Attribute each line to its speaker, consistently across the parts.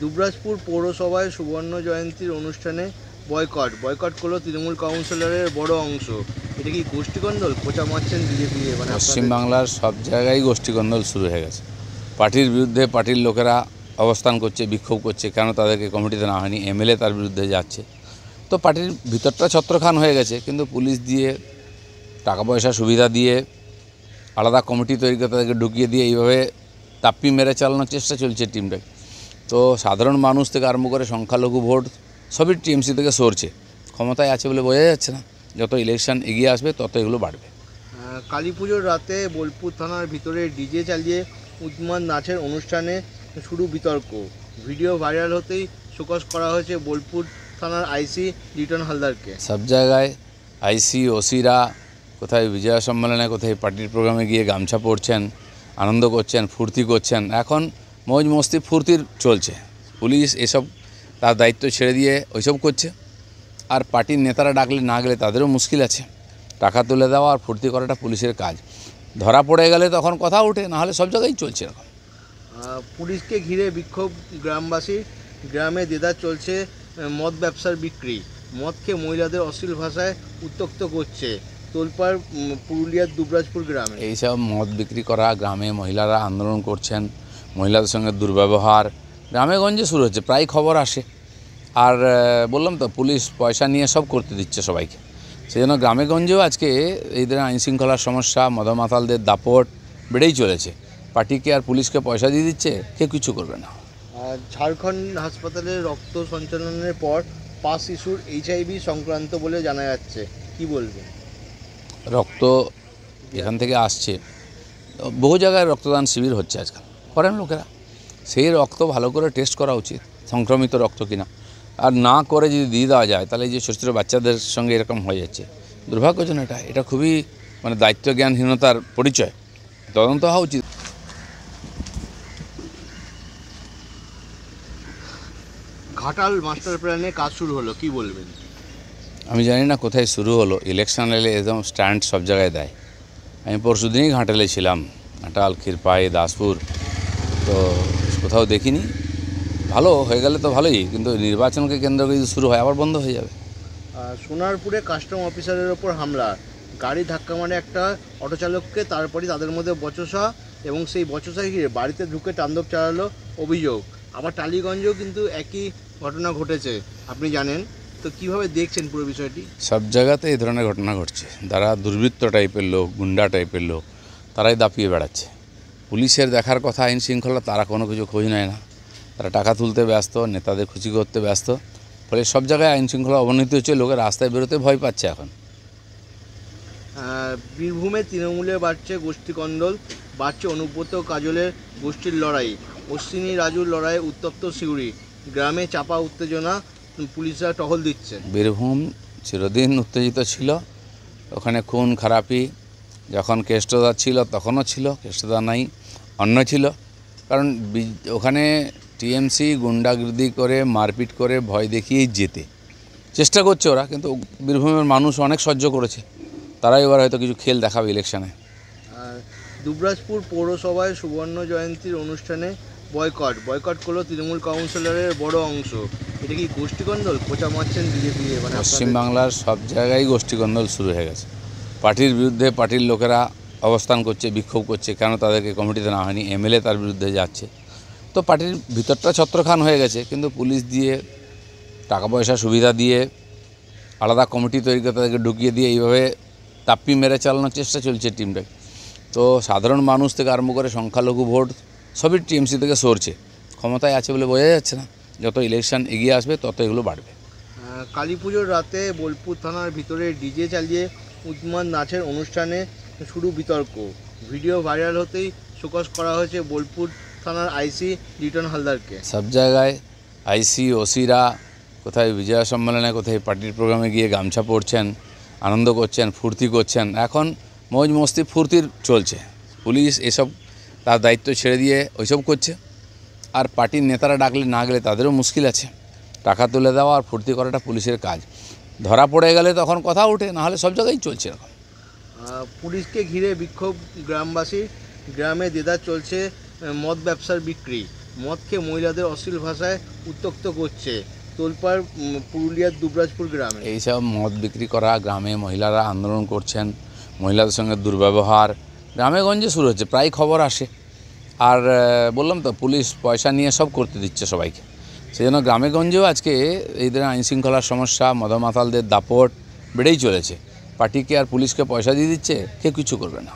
Speaker 1: দুবরাজপুর পৌরসভায় সুবর্ণ জয়ন্তীর অনুষ্ঠানে বয়কট করলো তৃণমূল কাউন্সিলরের বড় অংশ। এটা কি গোষ্ঠীকন্দল? খোঁচা মারছেন বিজেপি?
Speaker 2: পশ্চিমবাংলার সব জায়গায় গোষ্ঠীকন্দল শুরু হয়ে গেছে। পার্টির বিরুদ্ধে পার্টির লোকেরা অবস্থান করছে, বিক্ষোভ করছে, কেন তাদেরকে কমিটিতে না হয়নি, এমএলএ তার বিরুদ্ধে যাচ্ছে। তো পার্টির ভিতরটা ছত্রখান হয়ে গেছে, কিন্তু পুলিশ দিয়ে টাকা পয়সা সুবিধা দিয়ে আলাদা কমিটি তৈরি করে তাদেরকে ঢুকিয়ে দিয়ে এইভাবে তাপ্পি মেরে চালানোর চেষ্টা চলছে টিমটাকে। তো সাধারণ মানুষ থেকে আরম্ভ করে সংখ্যালঘু ভোট সবই টিএমসি থেকে সরছে। ক্ষমতায় আছে বলে বোঝা যাচ্ছে না, যত ইলেকশন এগিয়ে আসবে তত এগুলো বাড়বে।
Speaker 1: কালী পুজোর রাতে বোলপুর থানার ভিতরে ডিজে চালিয়ে উন্মাদ নাচের অনুষ্ঠানে শুরু বিতর্ক। ভিডিও ভাইরাল হতেই শোকজ করা হয়েছে বোলপুর থানার আইসি লিটন হালদারকে।
Speaker 2: সব জায়গায় আইসি ওসিরা কোথায় বিজয়া সম্মেলনে, কোথায় পার্টির প্রোগ্রামে গিয়ে গামছা পরছেন, আনন্দ করছেন, ফুর্তি করছেন। এখন মৌজ মস্তি ফুর্তির চলছে। পুলিশ এসব তার দায়িত্ব ছেড়ে দিয়ে ওইসব করছে। আর পার্টির নেতারা ডাকলে না গেলে তাদেরও মুশকিল আছে। টাকা তুলে দেওয়া আর ফুর্তি করাটা পুলিশের কাজ। ধরা পড়ে গেলে তখন কথা ওঠে, নাহলে সব জায়গায় চলছে এরকম।
Speaker 1: পুলিশকে ঘিরে বিক্ষোভ গ্রামবাসী। গ্রামে দেদার চলছে মদ ব্যবসার বিক্রি। মদ খেয়ে মহিলাদের অশ্লীল ভাষায় উত্ত্যক্ত করছে। তোলপাড় পুরুলিয়ার দুবরাজপুর গ্রামে।
Speaker 2: এইসব মদ বিক্রি করা, গ্রামে মহিলারা আন্দোলন করছেন, মহিলাদের সঙ্গে দুর্ব্যবহার গ্রামে গঞ্জে শুরু হচ্ছে, প্রায় খবর আসে। আর বললাম তো, পুলিশ পয়সা নিয়ে সব করতে দিচ্ছে সবাইকে। সেই জন্য গ্রামে গঞ্জেও আজকে এই ধরনের আইনশৃঙ্খলার সমস্যা, মদমাতালদের দাপট বেড়েই চলেছে। পার্টিকে আর পুলিশকে পয়সা দিয়ে দিচ্ছে, কেউ কিছু করবে না।
Speaker 1: ঝাড়খণ্ড হাসপাতালে রক্ত সঞ্চালনের পর 5 শিশুর HIV সংক্রান্ত বলে জানা যাচ্ছে, কি বলবেন?
Speaker 2: রক্ত এখান থেকে আসছে, বহু জায়গায় রক্তদান শিবির হচ্ছে আজকাল, করেন লোকেরা। সেই রক্ত ভালো করে টেস্ট করা উচিত, সংক্রমিত রক্ত কিনা। আর না করে যদি দিয়ে দেওয়া যায়, তাহলে এই যে ছোটো ছোটো বাচ্চাদের সঙ্গে এরকম হয়ে যাচ্ছে, দুর্ভাগ্যজনক। এটা খুবই দায়িত্বজ্ঞানহীনতার পরিচয়। তদন্ত হওয়া উচিত।
Speaker 1: ঘাটাল মাস্টার প্ল্যানে কাজ শুরু হলো, কি বলবেন?
Speaker 2: আমি জানি না কোথায় শুরু হলো। ইলেকশন এলে একদম স্ট্যান্ড সব জায়গায় দেয়। আমি পরশুদিনই ঘাটালে ছিলাম, ঘাটাল, ক্ষীরপাই, দাসপুর, তো কোথাও দেখিনি। ভালো হয়ে গেলে তো ভালোই, কিন্তু নির্বাচনকে কেন্দ্র করে যদি শুরু হয় আবার বন্ধ হয়ে যাবে।
Speaker 1: সোনারপুরে কাস্টম অফিসারের ওপর হামলা। গাড়ি ধাক্কা মারে একটা অটো চালককে, তারপরে তাদের মধ্যে বচসা, এবং সেই বচসা ঘিরে বাড়িতে ঢুকে তাণ্ডব চালালো অভিযোগ। আবার টালিগঞ্জেও কিন্তু একই ঘটনা ঘটেছে, আপনি জানেন তো। কিভাবে দেখছেন পুরো বিষয়টি?
Speaker 2: সব জায়গাতে এই ধরনের ঘটনা ঘটছে। যারা দুর্বৃত্ত টাইপের লোক, গুন্ডা টাইপের লোক, তারাই দাপিয়ে বেড়াচ্ছে। পুলিশের দেখার কথা আইন শৃঙ্খলা, তারা কোনো কিছু খোঁজ নেয় না। তারা টাকা তুলতে ব্যস্ত, নেতাদের খুশি করতে ব্যস্ত। ফলে সব জায়গায় আইন শৃঙ্খলা অবনতি হচ্ছে, লোকের রাস্তায় বেরোতে ভয় পাচ্ছে এখন।
Speaker 1: বীরভূমে তৃণমূলে বাড়ছে গোষ্ঠীকন্দল, বাড়ছে অনুব্রত কাজলের গোষ্ঠীর লড়াই। অশ্বিনী রাজুর লড়াইয়ে উত্তপ্ত সিউড়ি। গ্রামে চাপা উত্তেজনা, পুলিশরা টহল দিচ্ছে।
Speaker 2: বীরভূম চিরদিন উত্তেজিত ছিল। ওখানে খুন খারাপি যখন কেষ্টদা ছিল তখনও ছিল, কেষ্টদা নাই, অন্য ছিল। কারণ ওখানে টিএমসি গুন্ডাগর্দি করে, মারপিট করে, ভয় দেখিয়েই যেতে চেষ্টা করছে ওরা। কিন্তু বীরভূমের মানুষ অনেক সহ্য করেছে, তারাই এবার হয়তো কিছু খেল দেখাবে ইলেকশনে।
Speaker 1: দুবরাজপুর পৌরসভায় সুবর্ণ জয়ন্তীর অনুষ্ঠানে বয়কট করলো তৃণমূল কাউন্সিলরের বড় অংশ। এটা কি গোষ্ঠীকন্দল? খোঁচা মারছেন বিজেপি?
Speaker 2: পশ্চিমবাংলার সব জায়গায় গোষ্ঠীকন্দল শুরু হয়ে গেছে। পার্টির বিরুদ্ধে পার্টির লোকেরা অবস্থান করছে, বিক্ষোভ করছে, কেন তাদেরকে কমিটিতে না হয়নি, এমএলএ তার বিরুদ্ধে যাচ্ছে। তো পার্টির ভিতরটা ছত্রখান হয়ে গেছে, কিন্তু পুলিশ দিয়ে টাকা পয়সা সুবিধা দিয়ে আলাদা কমিটি তৈরি করে তাদেরকে ঢুকিয়ে দিয়ে এইভাবে তাপ্পি মেরে চালানোর চেষ্টা চলছে টিমটাকে। তো সাধারণ মানুষ থেকে আরম্ভ করে সংখ্যালঘু ভোট সবই টিএমসি থেকে সরছে। ক্ষমতায় আছে বলে বোঝা যাচ্ছে না, যত ইলেকশন এগিয়ে আসবে তত এগুলো বাড়বে।
Speaker 1: কালী পুজোর রাতে বোলপুর থানার ভিতরে ডিজে চালিয়ে উন্মাদ নাচের অনুষ্ঠানে শুরু বিতর্ক। ভিডিও ভাইরাল হতেই শোকজ করা হয়েছে বোলপুর থানার আইসি লিটন হালদারকে।
Speaker 2: সব জায়গায় আইসি ওসিরা কোথায় বিজয়া সম্মেলনে, কোথায় পার্টির প্রোগ্রামে গিয়ে গামছা পরছেন, আনন্দ করছেন, ফুর্তি করছেন। এখন মৌজ মস্তি ফুর্তির চলছে। পুলিশ এসব তার দায়িত্ব ছেড়ে দিয়ে ওইসব করছে। আর পার্টির নেতারা ডাকলে না গেলে তাদেরও মুশকিল আছে। টাকা তুলে দেওয়া আর ফুর্তি করাটা পুলিশের কাজ। ধরা পড়ে গেলে তখন কথা ওঠে, নাহলে সব জায়গায় চলছে এরকম।
Speaker 1: পুলিশকে ঘিরে বিক্ষোভ গ্রামবাসী। গ্রামে দেদার চলছে মদ ব্যবসার বিক্রি। মদ খেয়ে মহিলাদের অশ্লীল ভাষায় উত্ত্যক্ত করছে। তোলপাড় পুরুলিয়ার দুবরাজপুর গ্রামে।
Speaker 2: এইসব মদ বিক্রি করা, গ্রামে মহিলারা আন্দোলন করছেন, মহিলাদের সঙ্গে দুর্ব্যবহার গ্রামে গঞ্জে শুরু হচ্ছে, প্রায় খবর আসে। আর বললাম তো, পুলিশ পয়সা নিয়ে সব করতে দিচ্ছে সবাইকে। সেই জন্য গ্রামে গঞ্জেও আজকে এই ধরনের আইনশৃঙ্খলার সমস্যা, মদমাতালদের দাপট বেড়েই চলেছে। পার্টিকে আর পুলিশকে পয়সা দিয়ে দিচ্ছে, কেউ কিছু করবে না।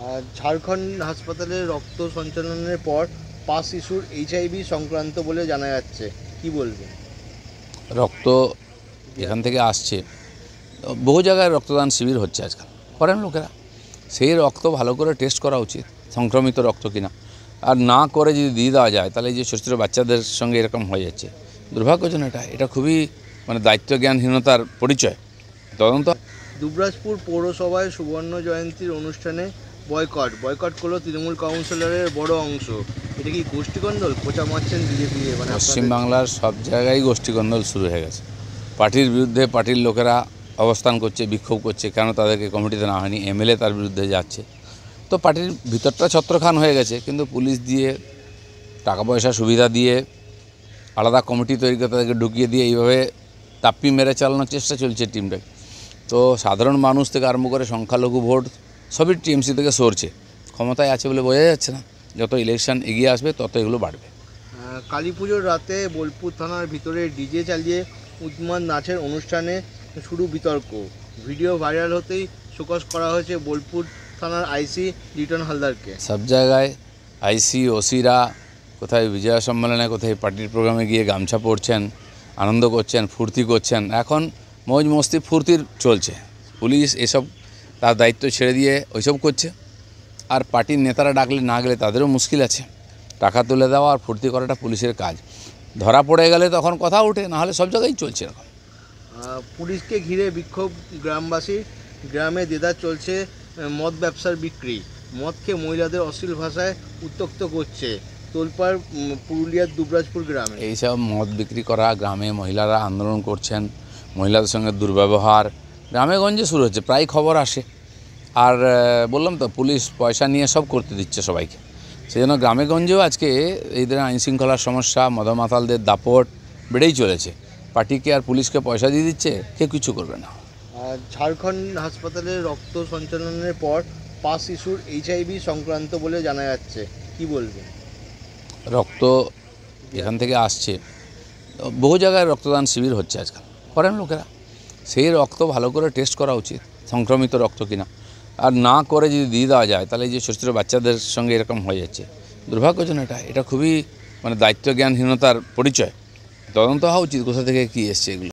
Speaker 1: আর ঝাড়খণ্ড হাসপাতালে রক্ত সঞ্চালনের পর 5 শিশুর HIV সংক্রান্ত বলে জানা যাচ্ছে, কি বলবেন?
Speaker 2: রক্ত এখান থেকে আসছে, বহু জায়গায় রক্তদান শিবির হচ্ছে আজকাল, করেন লোকেরা। সেই রক্ত ভালো করে টেস্ট করা উচিত, সংক্রমিত রক্ত কিনা। আর না করে যদি দিয়ে দেওয়া যায়, তাহলে এই যে ছোটো ছোটো বাচ্চাদের সঙ্গে এরকম হয়ে যাচ্ছে, দুর্ভাগ্যজনক। এটা খুবই দায়িত্বজ্ঞানহীনতার পরিচয়। তদন্ত।
Speaker 1: দুবরাজপুর পৌরসভায় সুবর্ণ জয়ন্তীর অনুষ্ঠানে বয়কট করলো তৃণমূল কাউন্সিলরের বড় অংশ। এটা কি গোষ্ঠীকন্দল? খোঁচা মারছেন বিজেপি?
Speaker 2: পশ্চিমবাংলার সব জায়গায় গোষ্ঠীকন্দল শুরু হয়ে গেছে। পার্টির বিরুদ্ধে পার্টির লোকেরা অবস্থান করছে, বিক্ষোভ করছে, কেন তাদেরকে কমিটিতে না হয়নি। MLA তার বিরুদ্ধে যাচ্ছে। তো পার্টির ভিতরটা ছত্রখান হয়ে গেছে, কিন্তু পুলিশ দিয়ে, টাকা পয়সা সুবিধা দিয়ে, আলাদা কমিটি তৈরি করে তাদেরকে ঢুকিয়ে দিয়ে এইভাবে তাপ্পি মেরে চালানোর চেষ্টা চলছে টিমটাকে। তো সাধারণ মানুষ থেকে আরম্ভ করে সংখ্যালঘু ভোট সবই TMC থেকে সরছে। ক্ষমতায় আছে বলে বোঝা যাচ্ছে না। যত ইলেকশন এগিয়ে আসবে তত এগুলো বাড়বে।
Speaker 1: কালী পুজোর রাতে বোলপুর থানার ভিতরে ডিজে চালিয়ে উন্মাদ নাচের অনুষ্ঠানে শুরু বিতর্ক। ভিডিও ভাইরাল হতেই শোকজ করা হয়েছে বোলপুর থানার IC লিটন হালদারকে।
Speaker 2: সব জায়গায় IC OCরা কোথায় বিজয়া সম্মেলনে, কোথায় পার্টির প্রোগ্রামে গিয়ে গামছা পরছেন, আনন্দ করছেন, ফুর্তি করছেন। এখন মৌজ মস্তি ফুর্তির চলছে। পুলিশ এসব তার দায়িত্ব ছেড়ে দিয়ে ওইসব করছে। আর পার্টির নেতারা ডাকলে না গেলে তাদেরও মুশকিল আছে। টাকা তুলে দেওয়া আর ফুর্তি করাটা পুলিশের কাজ। ধরা পড়ে গেলে তখন কথা ওঠে, নাহলে সব জায়গায় চলছে এরকম।
Speaker 1: পুলিশকে ঘিরে বিক্ষোভ গ্রামবাসী। গ্রামে দেদার চলছে মদ ব্যবসার বিক্রি। মদ খেয়ে মহিলাদের অশ্লীল ভাষায় উত্ত্যক্ত করছে। তোলপাড় পুরুলিয়ার দুবরাজপুর গ্রামে।
Speaker 2: এইসব মদ বিক্রি করা, গ্রামে মহিলারা আন্দোলন করছেন, মহিলাদের সঙ্গে দুর্ব্যবহার গ্রামে গঞ্জে শুরু হচ্ছে, প্রায় খবর আসে। আর বললাম তো, পুলিশ পয়সা নিয়ে সব করতে দিচ্ছে সবাইকে। সেই জন্য গ্রামে গঞ্জেও আজকে এই ধরনের আইনশৃঙ্খলার সমস্যা, মদমাতালদের দাপট বেড়েই চলেছে। পার্টিকে আর পুলিশকে পয়সা দিয়ে দিচ্ছে, কেউ কিছু করবে না।
Speaker 1: আর ঝাড়খণ্ড হাসপাতালে রক্ত সঞ্চালনের পর 5 শিশুর HIV সংক্রান্ত বলে জানা যাচ্ছে, কি বলবেন?
Speaker 2: রক্ত এখান থেকে আসছে, বহু জায়গায় রক্তদান শিবির হচ্ছে আজকাল, করেন লোকেরা। সেই রক্ত ভালো করে টেস্ট করা উচিত, সংক্রমিত রক্ত কিনা। আর না করে যদি দিয়ে দেওয়া যায়, তাহলে এই যে ছোটো ছোটো বাচ্চাদের সঙ্গে এরকম হয়ে যাচ্ছে, দুর্ভাগ্যজনক। এটা খুবই দায়িত্বজ্ঞানহীনতার পরিচয়। তদন্ত হওয়া উচিত, কোথা থেকে কী এসছে এগুলো।